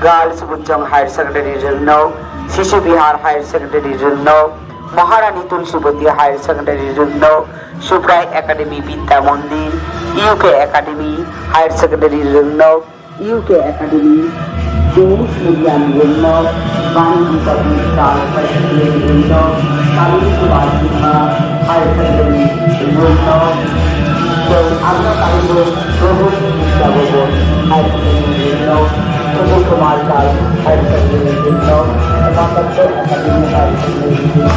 Girls বুচং higher সেকেন্ডারির জন্য, শিশু Bihar higher সেকেন্ডারির জন্য, মহারানী তুলসীবতী হায়ার সেকেন্ডারির জন্য, সুপ্রায় একাডেমি বিদ্যা মন্দির, ইউকে একাডেমি হায়ার সেকেন্ডারির জন্য, ইউকে একাডেমি ইংলিশ মিডিয়ামের জন্য, বাণিজ্য প্রতিষ্ঠান জন্য, কালী কুমার সিনহা হায়ার সেকেন্ডারির জন্য, আমরা কালীপুর প্রভুর বিদ্যা ভবন হায়ার সেকেন্ডারির জন্য, প্রভু কুমার পাল হায়ার সেকেন্ডারির জন্য, একাদশ একাডেমি হায়ার সেকেন্ডারির জন্য,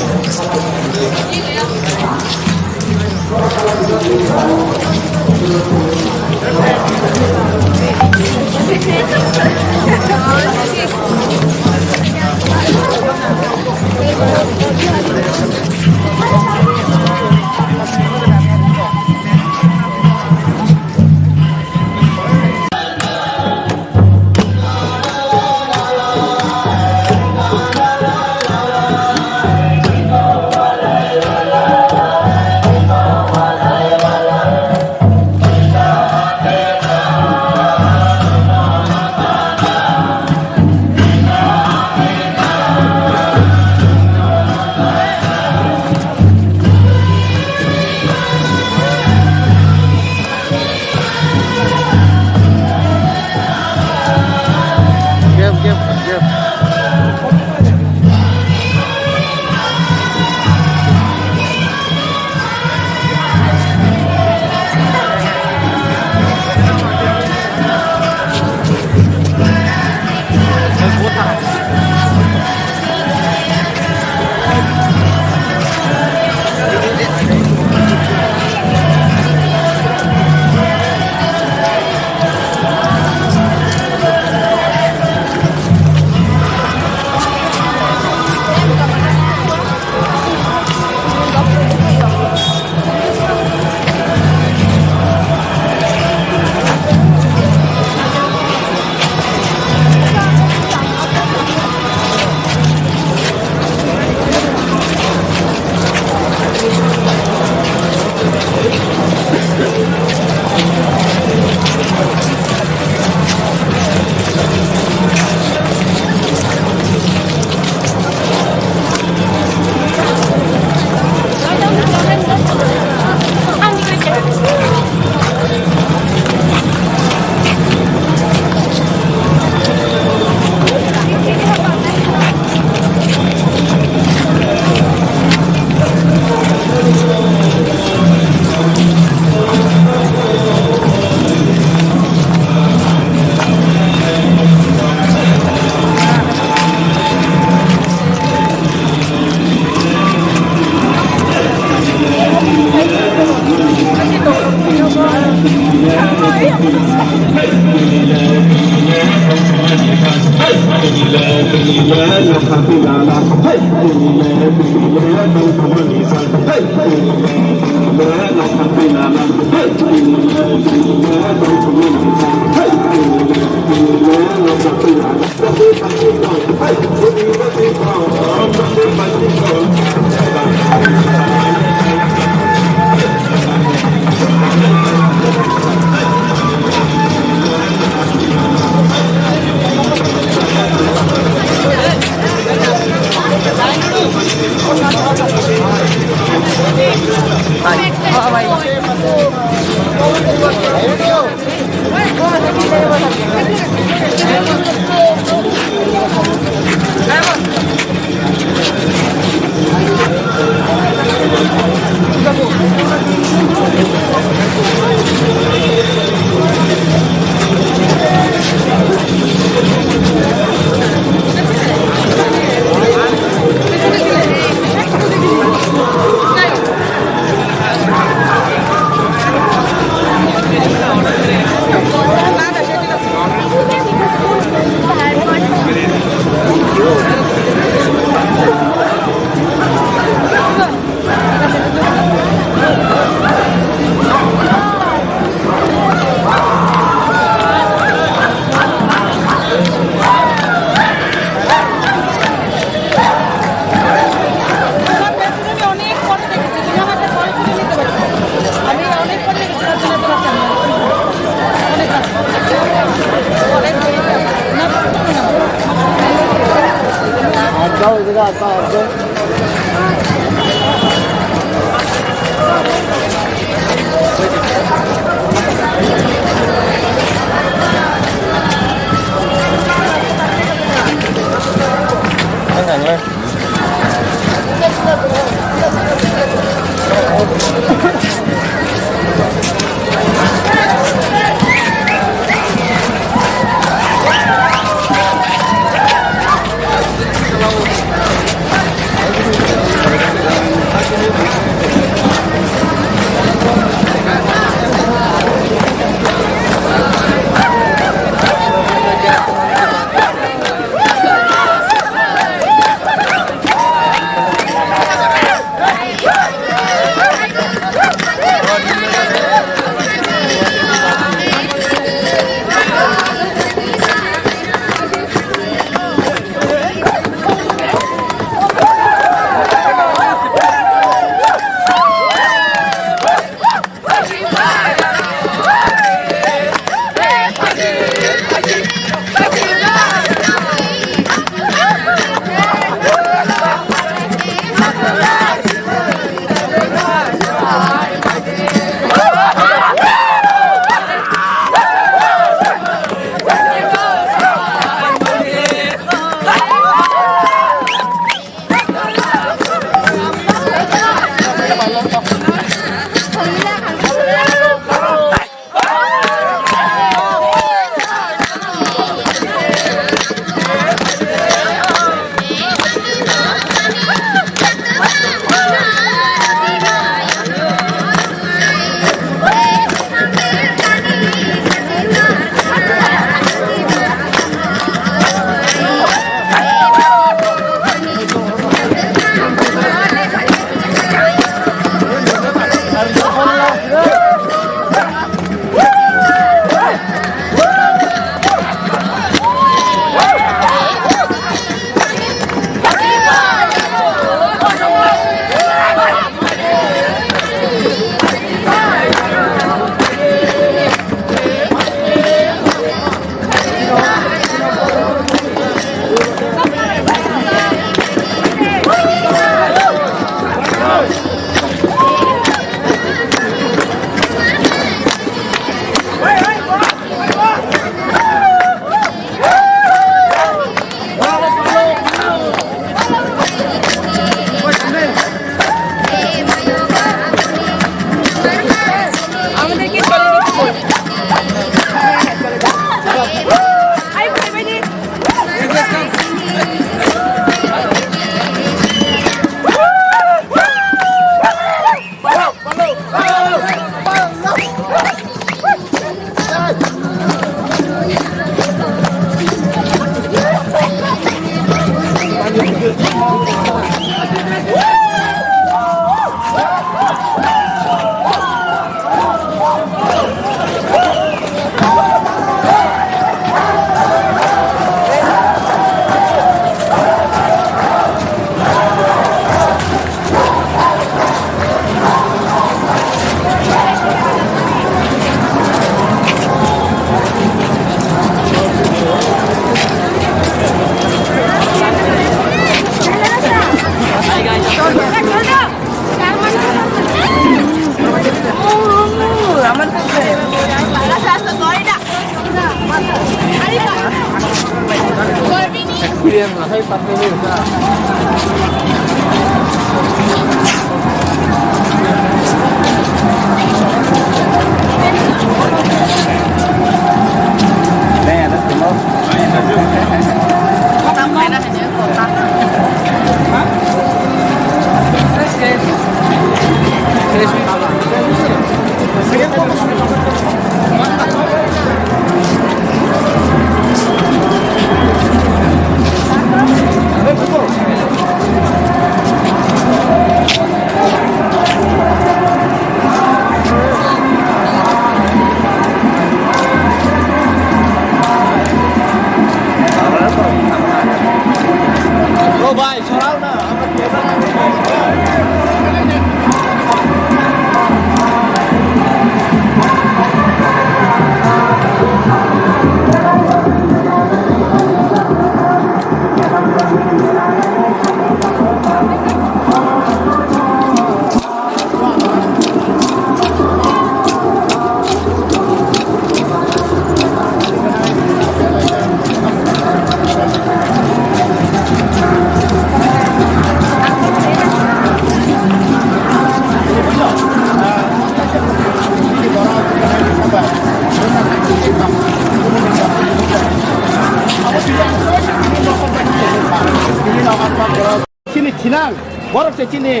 Sini Cinang, borok se sini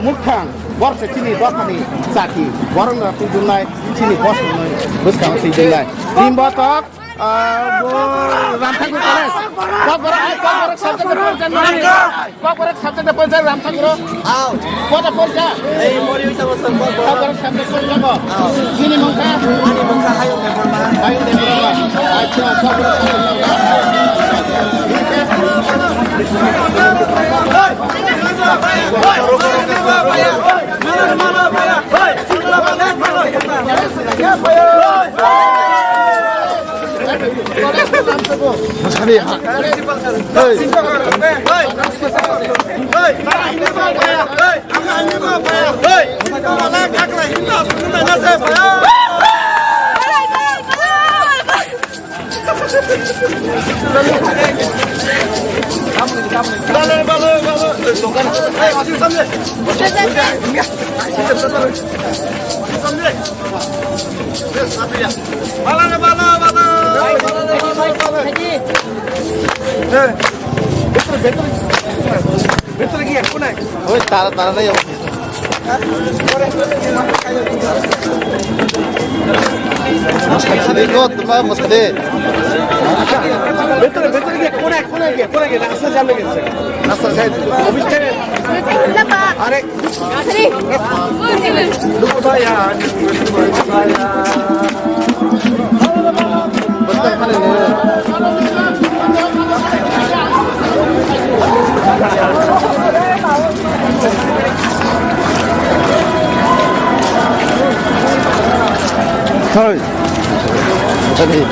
Mukhang, borok se sini Dokani, Saki, borok na pujulai, sini bos nai, bos kang si jelai. Limbatok, Ramthakur College. Kok borok subject depan Ramthakur. Kota Porja. Mori kita masuk Kok borok subject depan jago. Sini Mukhang. hayo member. Ayo Debrama. Acha, kok borok Tara na yun. Mas kadeh ko, diba? Mas kadeh. Betul ke? Kone ke? Nasa jam lagi. Nasa saya. Office ke? Are. Asri. Lupa saya. Betul mana ni? Thôi, ta đi.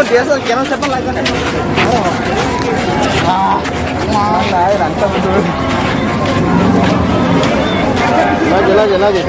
biasa jangan siapa lagi kan. Mana rancang itu. Lagi, lagi.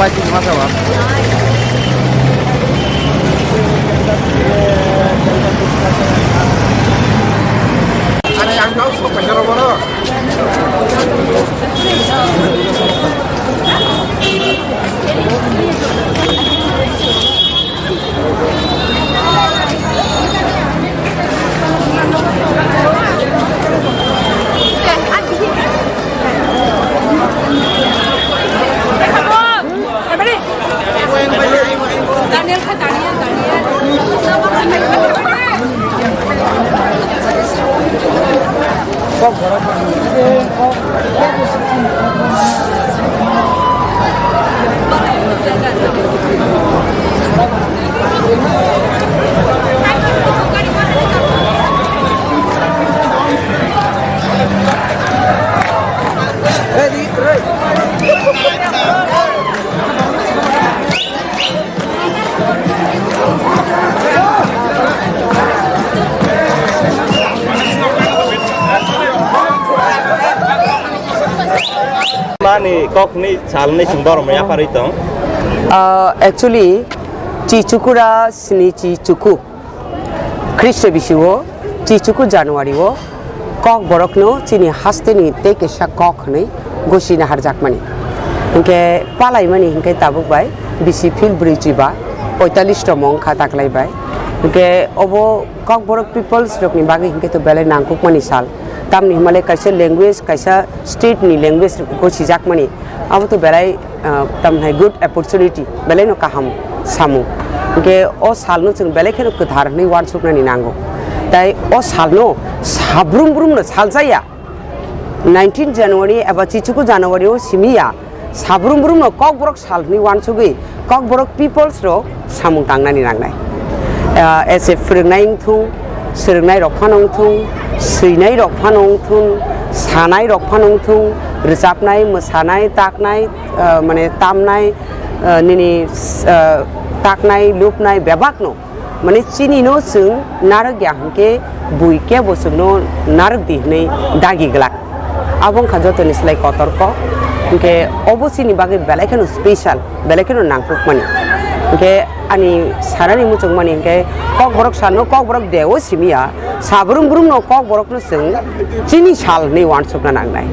Apa sih masalah? Ada yang tahu kok penjara-penjara. Daniel. kok ni sal ni sembor me apa itu? Actually Cichukura sini Cichuku Kristus bisiwo Cichuku Januari wo kok borokno cini haste ni teke sha kok ni gosi na harjak mani inke palai mani inke tabuk bai bisi fil bridge ba 45 ta mong khatak lai bai inke obo kok borok peoples rok ni bagi inke to belai nangkuk mani sal tam ni himale kaisa language kaisa state ni language gosi jak mani abo to belai tam hai good opportunity belai no kaham samu inke o sal no chung belai kheno kthar ni wan suk ni nango tai o sal no sabrum brum no sal jaya 19 January eba Cichuku January o simia sabrum brum no kok borok sal ni wan sugui kok borok peoples ro samung tangna ni nangnai as a frungnai thung srungnai rok phanong thung suinai rok phanong thung sanai rok phanong thung rijapnai mosanai taknai mane tamnai nini taknai lupnai bebak no mane chini no sung narak yahke buike bosung no narak dihne dagi glak abong khajoto nislai kotorko ke obosini bagi belekeno special belekeno nangpuk mani ke ani sarani muchung mani ke kok borok sal no kok borok dewo simia sabrum brum no kok borok no sung chini sal ni wan sukna nangnai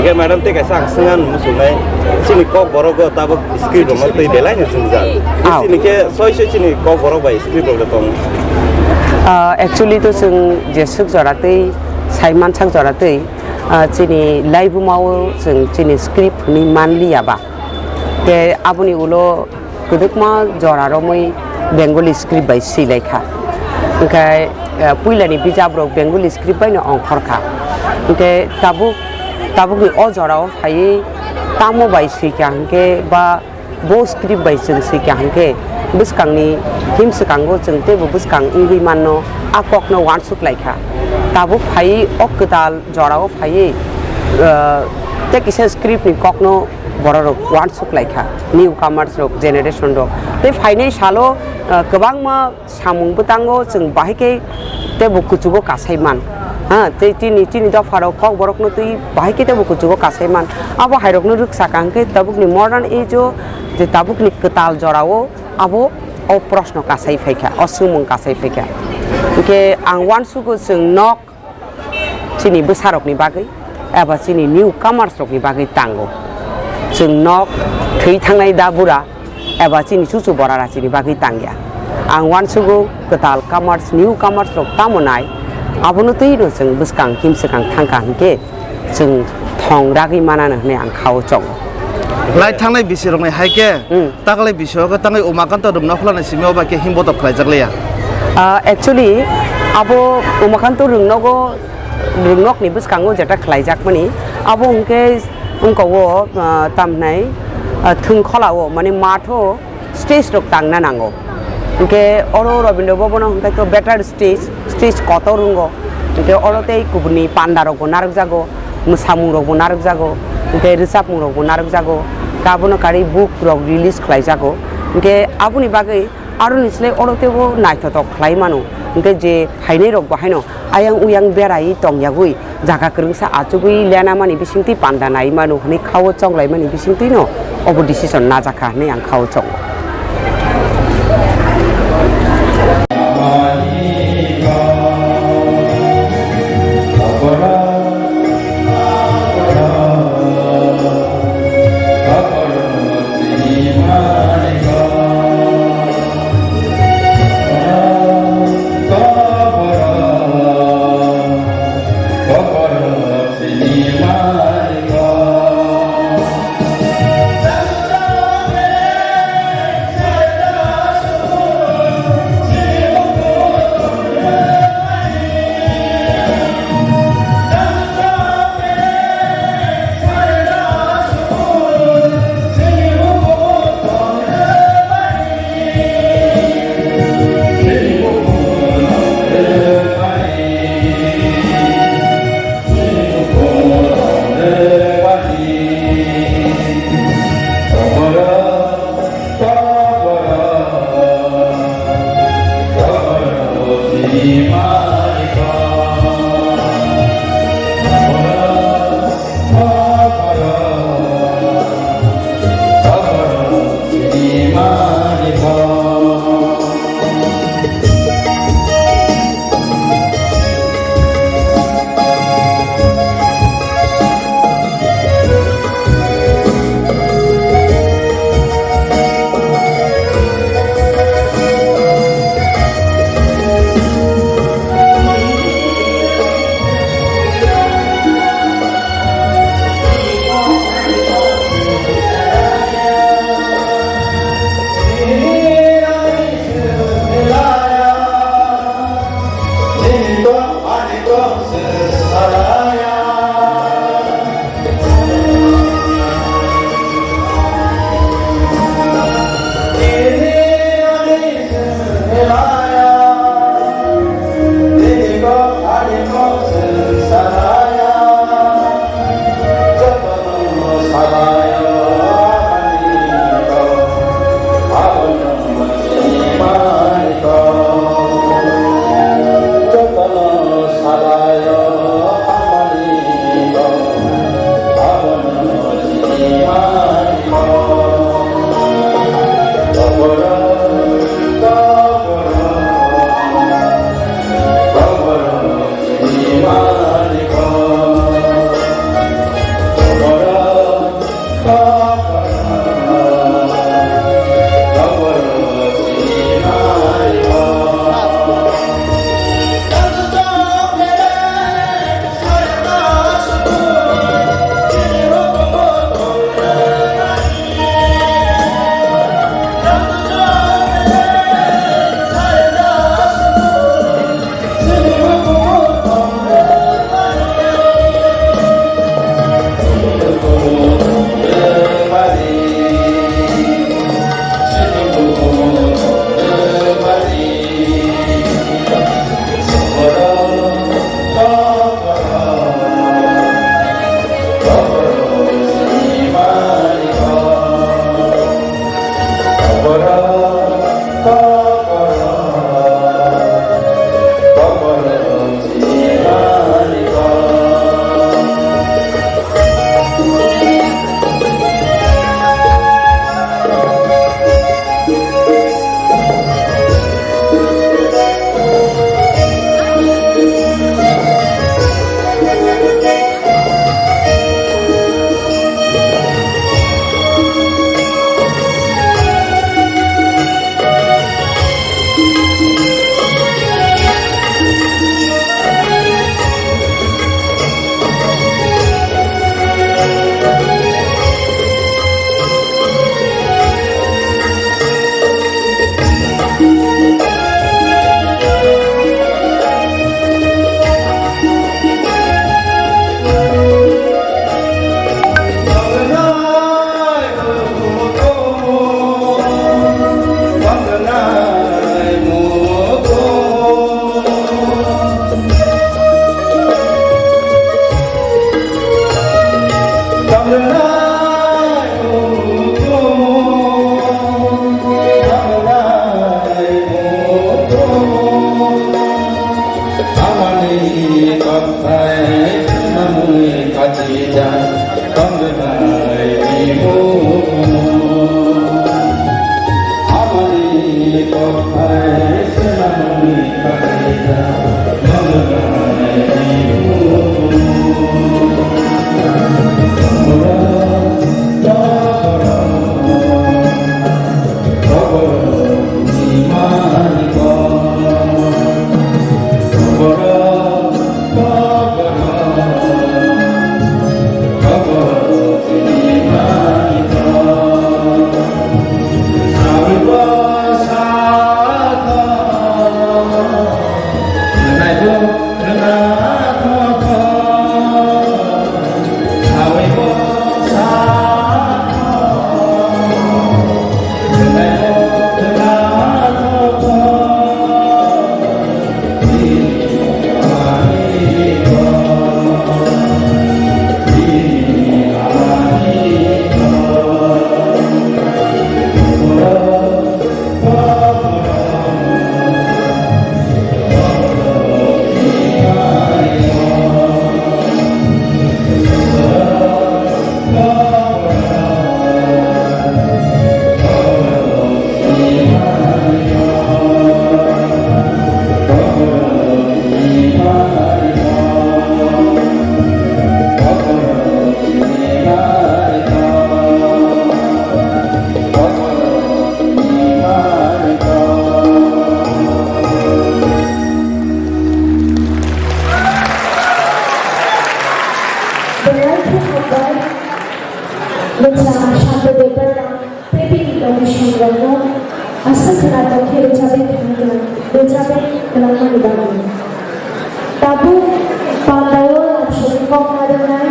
Oke madam te kaisa aksengan musulai sini kok borok go tabuk script ro mate belai ni sungjal sini ke soi sini kok borok bai script ro tong actually to sung jesuk joratei saiman chak joratei chini live mau sung chini script ni manliya ba ke abuni ulo kudukma joraro moi bengali script bai silaikha kai puilani bijab rok bengali script bai no ongkhorkha ke tabuk ni o jorao phai tamo bai sikya hangke ba bo script bai sung sikya hangke buskangni himsukango chungte bo buskang ingui manno akok no wan suk laikha tabuk phai okdal jorao phai te kisa script ni kokno borok wan suk laikha new commerce rok generation rok te phainai salo gobang ma samung butango chung bahike te bo kuchugo kasaiman ha te tini da pharo kok borok no tui bahike te bo kuchugo kasaiman abo hairok no ruksa kangke tabuk ni modern age je tabuk ni ketal jorao abo o proshno kasai phaikha osumung kasai phaikha ke ang wan sugo chung nok chini busarok ni bagai eba chini new commerce rok ni bagai tango chung nok thei thangnai dabura eba chini chuchu borara chini bagai tangya ang wan sugo ketal commerce new commerce rok tamonai abono tei no chung buskang himsekang thangka hingke chung thong ragi manana ne ang khao chong Lai tangai bisi rong haike taklai bisi ko tangai umakanto dum nafla na simio ba ke himbo to khlai jakleya actually abo umakanto rungnok ni buskango jeta khlaijak mani abo unke ungko tamnai thung kholao mane matho stage rok tangna nango unke oro Rabindra Bhavan unke to better stage koto rungo unke orote kubni panda rok narak jago musamung rok narak jago unke risapung rok narak jago kabono kari book rok release khlaijago unke abuni bagai aro nisle orote bo naithotok khlai manu unke je phainai rok bahaino ayang uyang berai tongyagui jaga krungsa achugui lena mani bisingti panda nai manu hani khawo chonglai mani bisingti no obo decision na jaka ne ang khawo chong Tabu pandayo nafsu kok adonai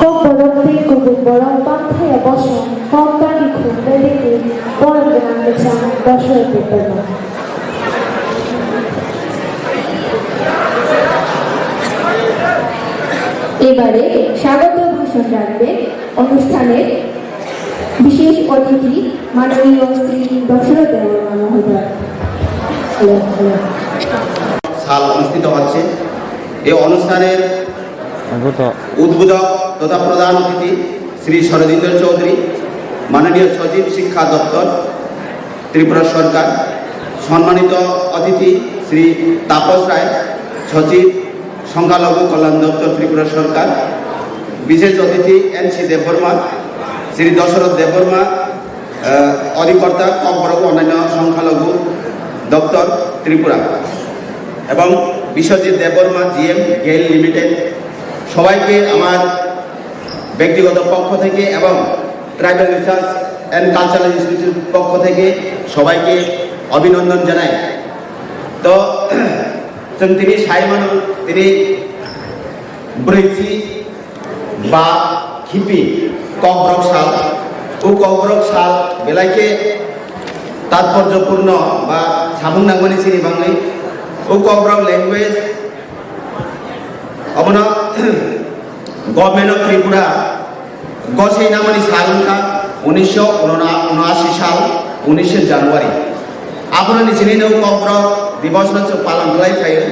kok borokti kubu borok pantai boso kok kaki khumbe diki borok dengan kecam boso dipelo. এবারে স্বাগত ভাষণ রাখবেন অনুষ্ঠানের বিশেষ অতিথি মাননীয় শ্রী দশরথ দেববর্মা মহোদয়। সাল অনুষ্ঠিত হচ্ছে এই অনুষ্ঠানের উদ্বোধক তথা প্রধান অতিথি শ্রী শরদিন্দ্র চৌধুরী, মাননীয় সচিব শিক্ষা দপ্তর ত্রিপুরা সরকার, সম্মানিত অতিথি শ্রী তাপস রায়, সচিব সংখ্যালঘু কল্যাণ দপ্তর ত্রিপুরা সরকার, বিশেষ অতিথি এন.সি. দেববর্মা, শ্রী দশরথ দেববর্মা, অধিকর্তা কক বরক অন্যান্য সংখ্যালঘু দপ্তর ত্রিপুরা, এবং বিশ্বজিৎ দেববর্মা জিএম গেইল লিমিটেড, সবাইকে আমার ব্যক্তিগত পক্ষ থেকে এবং tribal research and cultural institute পক্ষ থেকে সবাইকে অভিনন্দন জানাই। তো তিনি সাই মানুষ, তিনি ব্রৈচি বা খিপি ককব্রক সাল ও ককব্রক সাল বেলাইকে তাৎপর্যপূর্ণ বা সাবুং নাগমানি সিনি বাংলাই ও Kokborok language অবনা government of Tripura গসেই নামানি সালকা 1979 সাল 19 জানুয়ারি আপনার চিনি ককব্রক দিবস পালন খাইফাইयो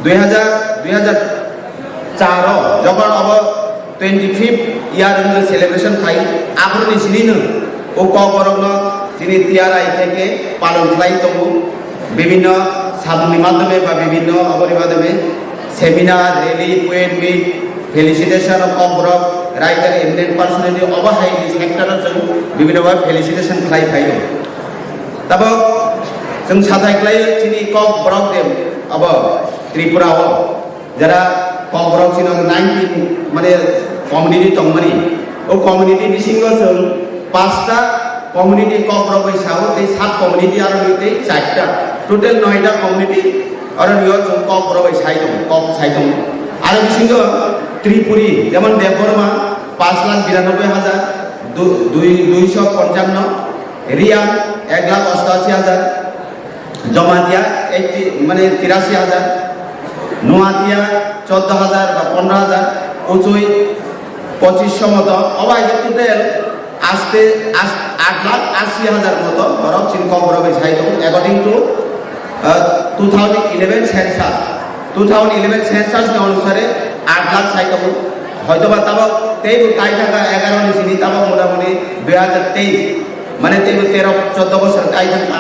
2004 যখন अब 25th ইয়ার সেলিব্রেশন খাই আপনার চিনি ও ককব্রক চিনি তিয়ারাই থেকে পালন খাই তবু বিভিন্ন সাবুনি মাধ্যমে বা বিভিন্ন অবরি মাধ্যমে সেমিনার রেলি কুয়েট meet felicitation of Kokborok writer eminent personality अब हाइलि सेक्टर जों विभिन्नभावे फेलिसिटेशन खालामफायो तब जों साजायख्लायो चिनि ककब्रक देम अब त्रिपुराव जरा ककब्रक चिनो 19 माने कम्युनिटी दंमोन ओ कम्युनिटी बिसिङाव जों 5टा कम्युनिटी ककब्रक हिसाबै ते 7 कम्युनिटी आरो निते 4टा टोटल 9टा कम्युनिटी आरो नियो जों ककब्रक साइड दं आरो बिसिङाव त्रिपुरी যেমন দেববর্মা 5,92,000 255, রিয়ান 1,88,000, জমাতিয়া 80 মানে 83,000, নোয়াতিয়া 14,000 বা 15,000, উচুই 2500 মতো অবাই টোটাল আসতে 8,80,000 মতো বরফ চিন Kokborok side according to 2011 census 2011 census অনুসারে 8 লাখ সাইকেল হয়তো বা তাও তেই তাই থাকা 11 নিচিনি তাও মোটামুটি 2023 মানে তেই 13-14 বছর তাই থাকা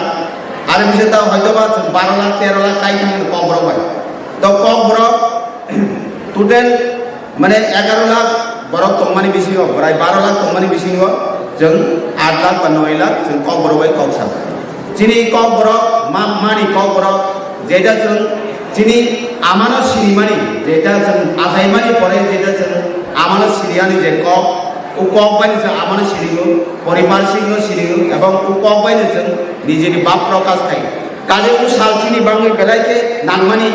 আর বিষয় তাও হয়তো বা 12 লাখ 13 লাখ তাই থাকা ককব্রক হয় তো ককব্রক টোটাল মানে 11 লাখ বরফ তংমানি বেশি হোক প্রায় 12 লাখ তংমানি বেশি হোক जों 8 लाख বা 9 लाख जों ककब्रक ककसा चिनि ककब्रक मानि ककब्रक जेटा जों चिनि आमानो सिरिमानि जेटा जों आजाइमानि परे जेटा जों आमानो सिरियानि जे कक उ कक बानि जों आमानो सिरिगो परिवार सिंगो सिरिगो एवं उ कक बानि जों निजेनि बाप प्रकाश खाय काजे उ सालचिनि बांगै बेलाइके नांगमानि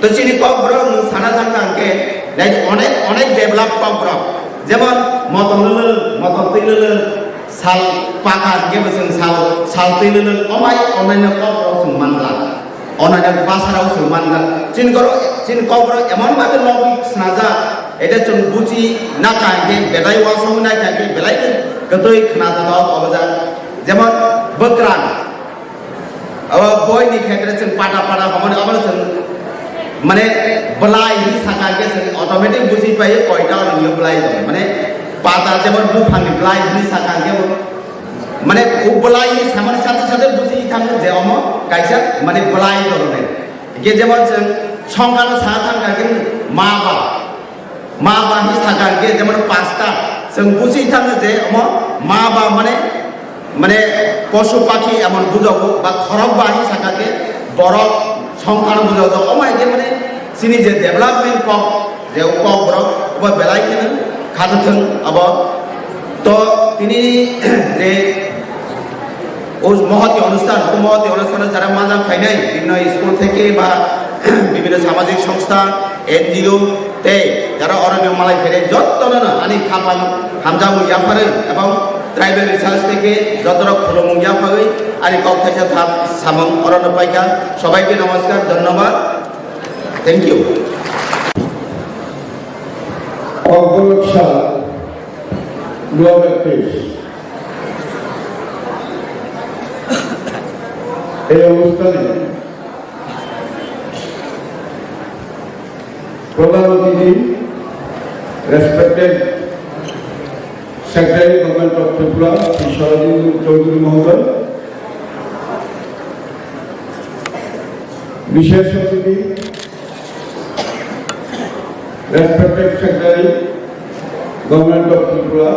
तो चिनि ककब्रक साना थांके लाइक अनेक डेभलप ककब्रक যেমন মতন তৈলল সাল পাকা গেবে जों साल তৈলল অমাই অন্যান্য ককব্রক जों मानला অন্যান্য ভাষারাও जों मानला চিন ককব্রক এমন ভাবে লবিক স্নাজা এটা जों বুঝি না কাকে বেলাই ওয়াসং না কাকে বেলাই কতই খনাদাও অবজা যেমন বকরান বয়নি ক্ষেত্রে जों পাটা হমন আবার जों মানে বলাই সাকাকে जों অটোমেটিক বুঝি পাই কয়টা নিয়ম বলাই দं মানে পাতা যেমন দুফানি বলাই সাকাকে মানে ও বলাই সামনে সাথে সাথে বুঝি থাকবে যে অম কাইসা মানে বলাই ধরনের গে যেমন जों সংখ্যার সাথে থাকাকে মা বা সাকাকে যেমন পাঁচটা जों বুঝি থাকবে যে অম মা বা মানে পশু পাখি এমন বুঝাবো বা খরব বাহি সাকাকে বরফ সংখ্যার বুঝাবো অমাইকে মানে চিনি যে ডেভেলপমেন্ট কক যে ককব্রক বা বেলাইকে খাদথং अब তো তিনি যে ওই মহতি অনুষ্ঠানে যারা মাজা খাই নাই বিভিন্ন স্কুল থেকে বা বিভিন্ন সামাজিক সংস্থা এনজিও তে যারা অরণ্য মালাই ফেরে যত না আনি খাপাম হামজামু ইয়াফারে এবং ট্রাইবেল রিসার্চ থেকে যতটা খুলমু ইয়াফারে আনি কক থাকা থাপ সামং অরণ্য পাইকা সবাইকে নমস্কার ধন্যবাদ থ্যাংক ইউ অগ্রসা 2023 এই অনুষ্ঠানে প্রধান অতিথি respected secretary government of Tripura Shri Saradindu Chowdhury মহোদয়, বিশেষ অতিথি respected secretary government of Tripura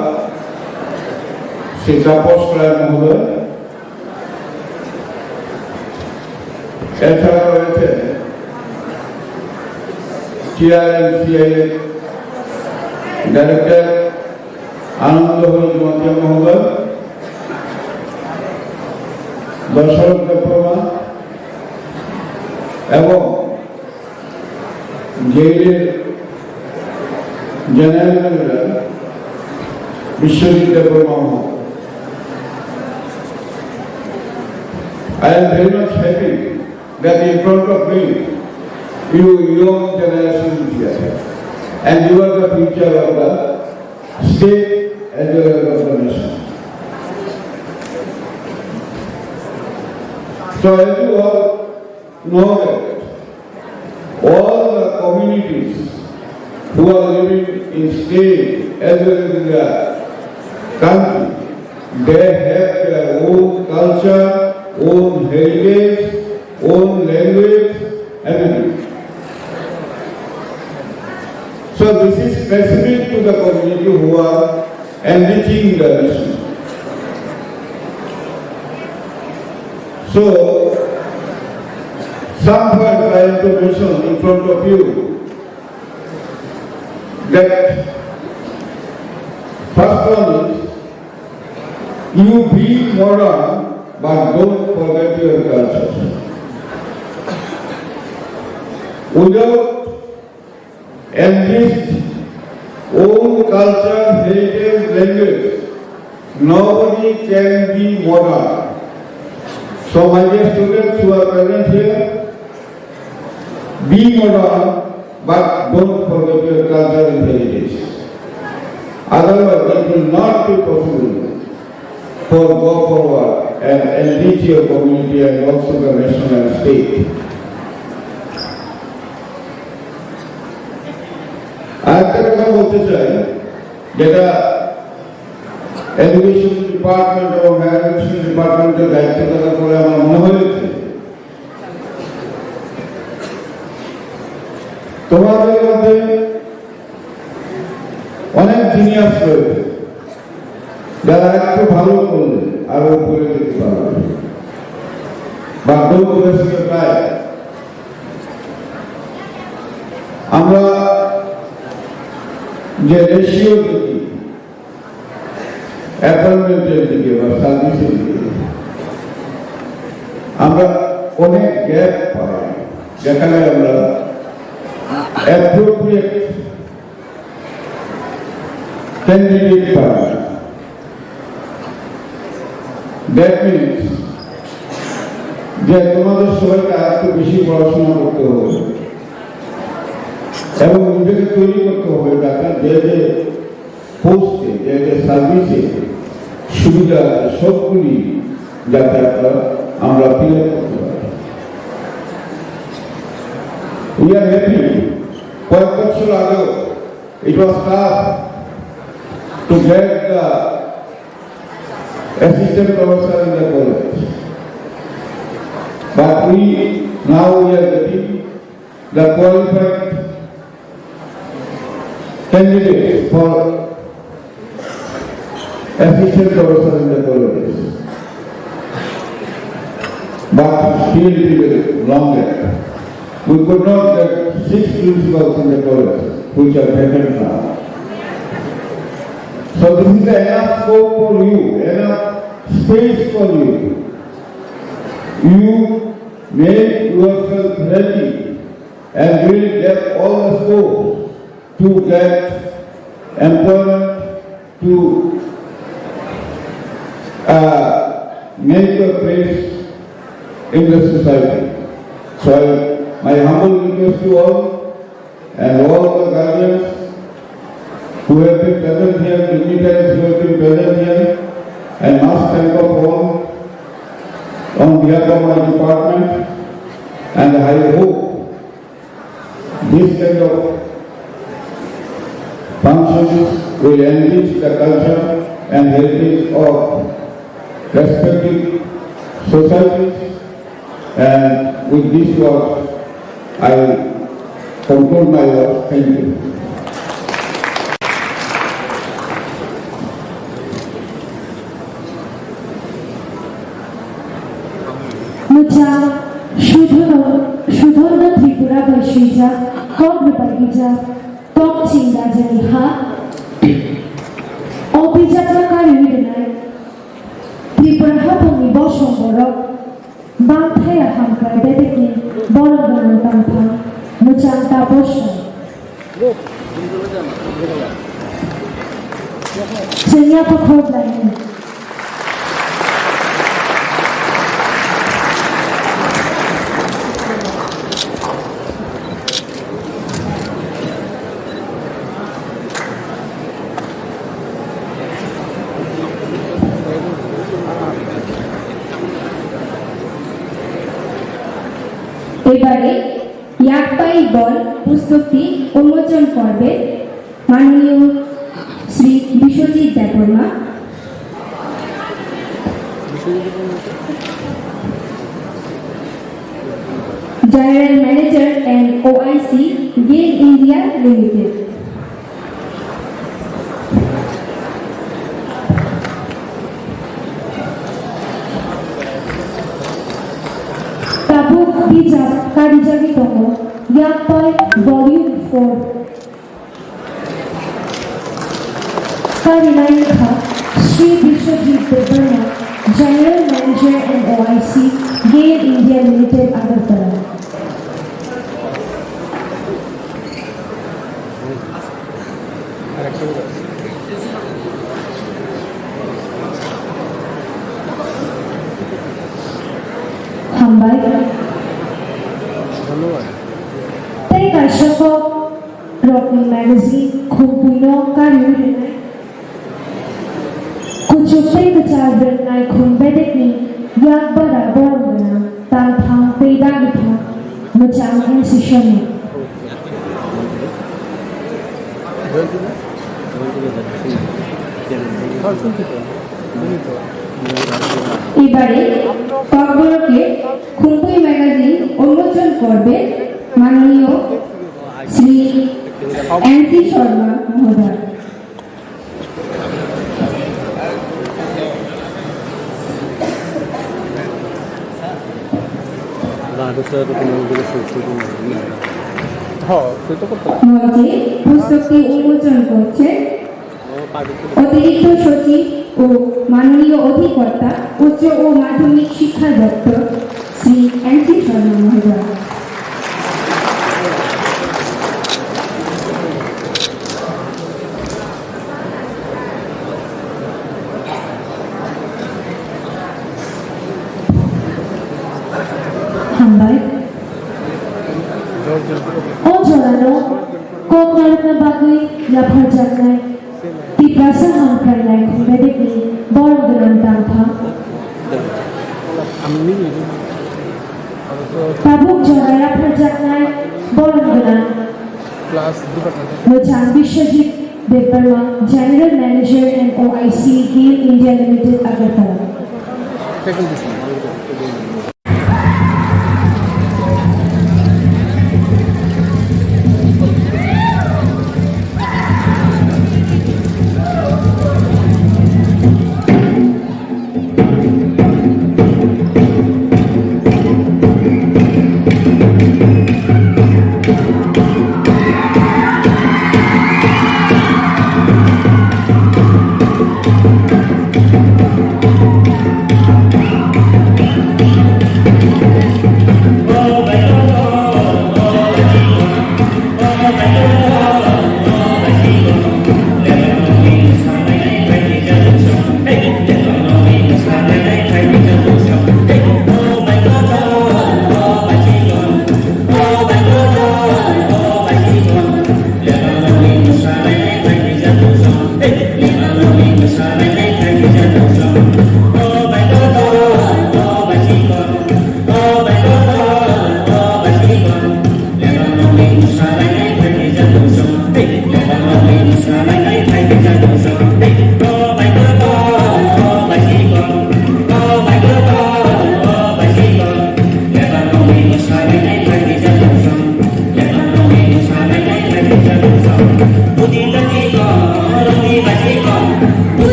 Shri Tapas Roy মহোদয়, এছাড়া রয়েছে TRNCI ডাইরেক্টর আনন্দ হরিমন্ত্রী মহোদয়, দশরথ দেববর্মা এবং জেইলের জেনারেল ম্যানেজার বিশ্বজিৎ দেববর্মা মহোদয়। I am very much happy that in front of me, you young generation is here, and you are the future of the state as well as of the nation. So as you all know that all the communities who are living in state as well as in the country, they have their own culture, own heritage, own language, everything. So this is specific to the community who are enriching the nation. So some points I have to mention in front of you that first one is you be modern but don't forget your culture. Without enriched own culture, heritage, language, nobody can be modern. So my dear students who are present here, be modern but don't forget your culture and heritage. Otherwise it will not be possible for go forward and enrich your community and also the nation and state. আরেকটা কথা বলতে চাই, যেটা education department এবং higher education ডিপার্টমেন্টের দায়িত্ব থাকার পরে আমার মনে হয়েছে তোমাদের মধ্যে অনেক জিনিয়াস রয়েছে যারা একটু ভালো করলে আরো উপরে যেতে পারবে। বাধ্যবাধকতা প্রায় আমরা যে রেশিও দেখি অ্যাপয়েন্টমেন্টের দিকে বা সার্ভিসের দিকে, আমরা অনেক গ্যাপ পাই যেখানে আমরা appropriate candidate pi. That means যে তোমাদের সবাইকে আর একটু বেশি পড়াশোনা করতে হবে এবং নিজেকে তৈরি করতে হবে যাতে যে যে পোস্টে যে যে সার্ভিসে সুবিধা আছে সবগুলি যাতে আমরা ফিল আপ করতে পারি। We are happy. কয়েক বছর আগেও it was tough to get the assistant professor in the college, but now we are getting the qualified candidates for assistant professor in the colleges, but still it is a long gap. We could not get 6 principals in the college which are vacant now. So this is enough scope for you, enough space for you You make yourself ready and will get all the scope to get employment, to make a place in the society. So my humble request to all and all the guardians who have been present here, dignitaries who have been present here, I must thank of all on behalf of my department, and I hope this kind of functions will enrich the culture and heritage of respective societies. And with these words, I conclude my words. Thank you. Sudhanya ত্রিপুরাবাসী যা কগ্রবাগী যা টকচিংরা জানি হা অভিযাত্রাকারী নাই ত্রিপুরা হাপনি বসম্বরক বান্থায়া হামকায় বেদেকে বড় বড় বান্থা মুচান্তা বসা চেনিয়া পখর line এবারে ইয়াকপাই বল পুস্তকটি উন্মোচন করবে মাননীয় Shri Biswajit Debbarma. General manager and OIC GAIL India limited. Karijagitomo, Yakpai Volume 4. Karinaikha, Sri Vishwajit Devarma, General Manager and OIC, Gail India Limited, Agartala. Hambai. Tay Kaishako Rockney Magazine Kumpuino Kariurinai Kuchupay Kachabrinai Kumbedekni Yakbara Borgana Tantham Pedagita Muchang Insishani এবারে ককবরকে খুম্পুই magazine উন্মোচন করবে মাননীয় Shri NC Sharma মহোদয়। মঞ্চে পুস্তকটি উন্মোচন করছে অতিরিক্ত সচিব ও মাননীয় অধিকর্তা উচ্চ ও মাধ্যমিক শিক্ষা দপ্তর শ্রী এনসি শর্মা মহোদয়। হামবাই অজরানো ককনারনা বাগৈ Lafarge জাগনায় Tiprasa hamkailai kumbedekni borogdanan tangtha tabuk joraya perjaknai borogdanan Muchang Vishwajit Devarma, General Manager and OIC Gail India Limited, Agartala.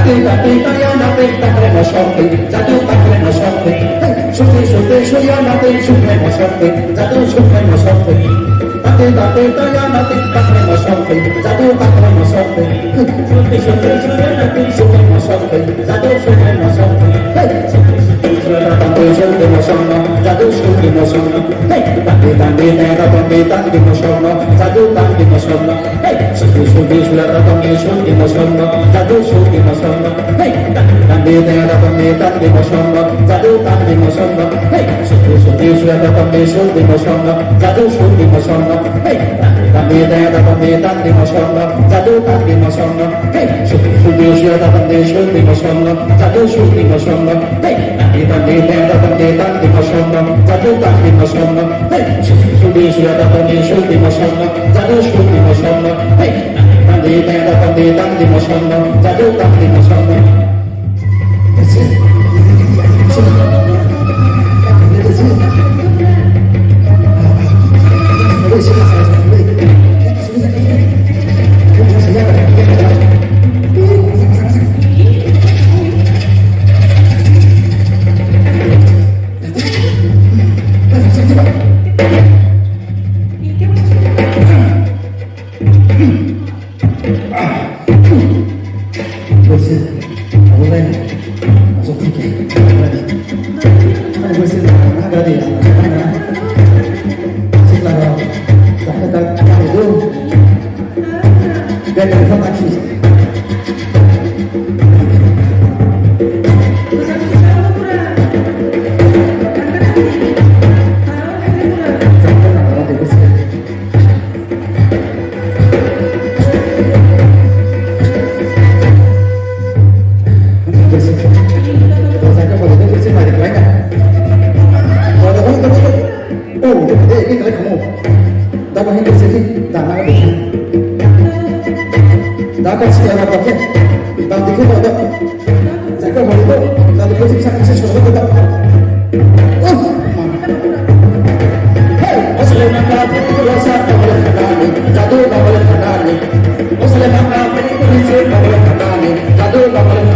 Jadu date taya nate takre no shokte jadu takre no shokte shute shoya nate shukre no shokte jadu shukre no shokte date taya nate takre no shokte jadu takre no shokte shute shoya nate shukre no shokte jadu shukre no shokte Shukre no shokte jadu shukre no shokte date tera date no shokte jadu date no shokte Shukre no shokte jadu shukre no shokte date tera date no shokte jadu date no shokte Shukre no shokte jadu shukre no shokte date tera date no shokte jadu date no shokte Shukre no shokte jadu shukre no shokte date tera date no shokte jadu date no shokte Shukre no shokte jadu shukre no shokte date tera date no shokte jadu date no shokte Jadu